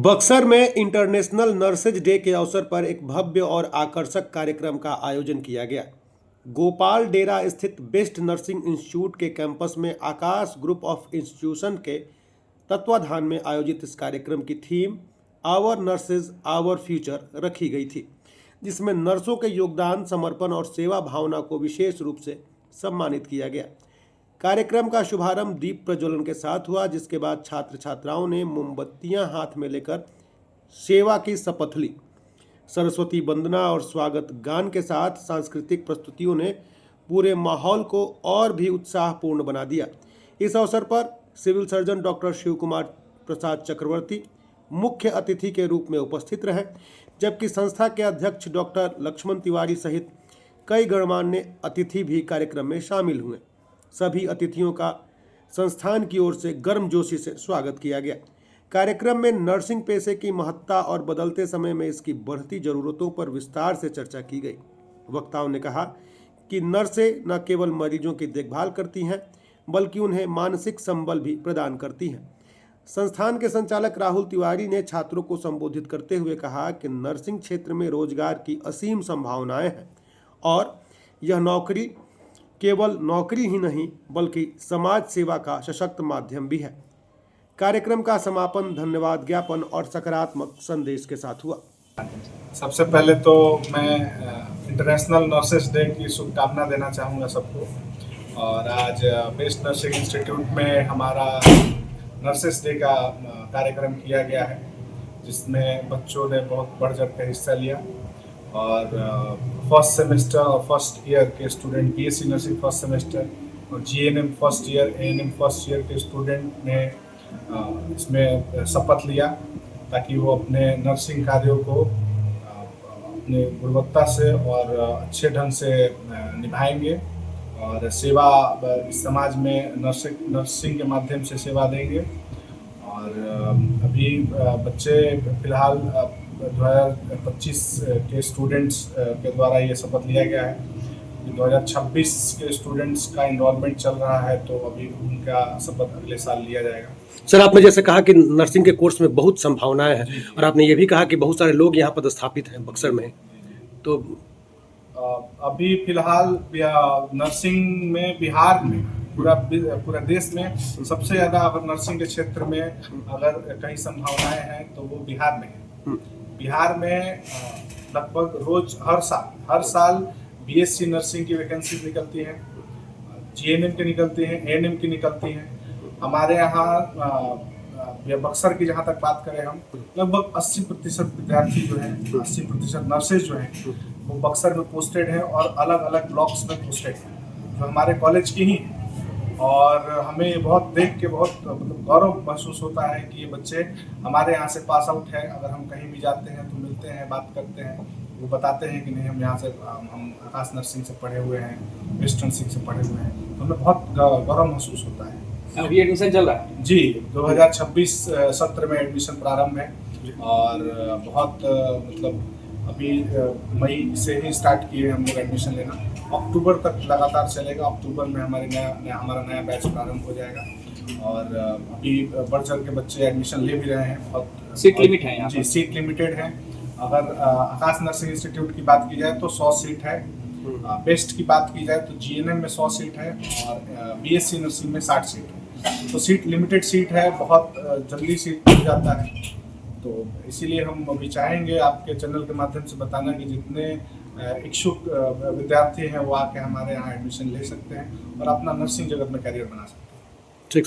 बक्सर में international nurses day के अवसर पर एक भव्य और आकर्षक कार्यक्रम का आयोजन किया गया। गोपाल डेरा स्थित बेस्ट नर्सिंग इंस्टीट्यूट के कैंपस में आकाश ग्रुप ऑफ इंस्टीट्यूशन के तत्वाधान में आयोजित इस कार्यक्रम की theme our nurses our future रखी गई थी, जिसमें नर्सों के योगदान, समर्पण और सेवा भावना को विशेष रूप से सम्मानित किया गया। कार्यक्रम का शुभारंभ दीप प्रज्वलन के साथ हुआ, जिसके बाद छात्र छात्राओं ने मोमबत्तियां हाथ में लेकर सेवा की शपथ ली। सरस्वती वंदना और स्वागत गान के साथ सांस्कृतिक प्रस्तुतियों ने पूरे माहौल को और भी उत्साहपूर्ण बना दिया। इस अवसर पर civil surgeon doctor Shiv Kumar Prasad Chakravarti मुख्य अतिथि के रूप में उपस्थित रहे, जबकि संस्था के अध्यक्ष डॉक्टर लक्ष्मण तिवारी सहित कई गणमान्य अतिथि भी कार्यक्रम में शामिल हुए। सभी अतिथियों का संस्थान की ओर से गर्मजोशी से स्वागत किया गया। कार्यक्रम में नर्सिंग पेशे की महत्ता और बदलते समय में इसकी बढ़ती जरूरतों पर विस्तार से चर्चा की गई। वक्ताओं ने कहा कि नर्सें न केवल मरीजों की देखभाल करती हैं, बल्कि उन्हें मानसिक संबल भी प्रदान करती हैं। संस्थान के संचालक राहुल तिवारी ने छात्रों को संबोधित करते हुए कहा कि नर्सिंग क्षेत्र में रोजगार की असीम संभावनाएं हैं और यह नौकरी केवल नौकरी ही नहीं, बल्कि समाज सेवा का सशक्त माध्यम भी है। कार्यक्रम का समापन धन्यवाद ज्ञापन और सकारात्मक संदेश के साथ हुआ। सबसे पहले तो मैं इंटरनेशनल नर्सेस डे की शुभकामना देना चाहूँगा सबको। और आज बेस्ट नर्सिंग इंस्टीट्यूट में हमारा नर्सेस डे का कार्यक्रम किया गया है, जिसमें बच्चों ने बहुत बढ़ चढ़ कर हिस्सा लिया। और फर्स्ट सेमेस्टर और फर्स्ट ईयर के student, BSc nursing first semester और GNM first year, ANM first year के स्टूडेंट ने इसमें शपथ लिया, ताकि वो अपने नर्सिंग कार्यों को अपने गुणवत्ता से और अच्छे ढंग से निभाएंगे और सेवा इस समाज में नर्सिंग के माध्यम से सेवा देंगे। और अभी बच्चे फिलहाल 2025 के स्टूडेंट्स के द्वारा ये शपथ लिया गया है। 2026 के स्टूडेंट्स का इनरोलमेंट चल रहा है, तो अभी उनका शपथ अगले साल लिया जाएगा। सर, आपने जैसे कहा कि नर्सिंग के कोर्स में बहुत संभावनाएं हैं और आपने ये भी कहा कि बहुत सारे लोग यहाँ पदस्थापित हैं बक्सर में, तो अभी फिलहाल नर्सिंग में बिहार में पूरा देश में सबसे ज़्यादा अगर नर्सिंग के क्षेत्र में अगर कई संभावनाएं हैं तो वो बिहार में है। बिहार में लगभग रोज हर साल बीएससी नर्सिंग की वैकेंसी निकलती है, जीएनएम की निकलती हैं, एएनएम की निकलती हैं। हमारे यहाँ बक्सर की जहाँ तक बात करें हम, लगभग 80% विद्यार्थी जो हैं, 80% नर्सेज जो हैं, वो बक्सर में पोस्टेड हैं और अलग अलग ब्लॉक्स में पोस्टेड हैं, जो हमारे कॉलेज की ही हैं। और हमें बहुत देख के बहुत मतलब गौरव महसूस होता है कि ये बच्चे हमारे यहाँ से पास आउट है। अगर हम कहीं भी जाते हैं तो मिलते हैं, बात करते हैं, वो बताते हैं कि नहीं हम यहाँ से हम आकाश नर्सिंग से पढ़े हुए हैं, बेस्ट नर्सिंग से पढ़े हुए हैं, तो हमें बहुत गौरव महसूस होता है। अभी एडमिशन चल रहा है जी, 2026 सत्र में एडमिशन प्रारंभ है और बहुत मतलब अभी मई से ही स्टार्ट किए हम लोग एडमिशन लेना। अक्टूबर तक लगातार चलेगा। अक्टूबर में हमारा नया बैच प्रारंभ हो जाएगा और अभी बढ़ चढ़ के बच्चे एडमिशन ले भी रहे हैं। बहुत सीट लिमिट है यहाँ जी, सीट लिमिटेड है। अगर आकाश नर्सिंग इंस्टीट्यूट की बात की जाए तो 100 सीट है। बेस्ट की बात की जाए तो जीएनएम में 100 सीट है और बीएससी नर्सिंग में 60 सीट है। तो सीट लिमिटेड सीट है, बहुत जल्दी सीट मिल जाता है। तो इसीलिए हम अभी चाहेंगे आपके चैनल के माध्यम से बताना कि जितने इच्छुक विद्यार्थी हैं वो आके हमारे यहाँ एडमिशन ले सकते हैं और अपना नर्सिंग जगत में करियर बना सकते हैं। ठीक।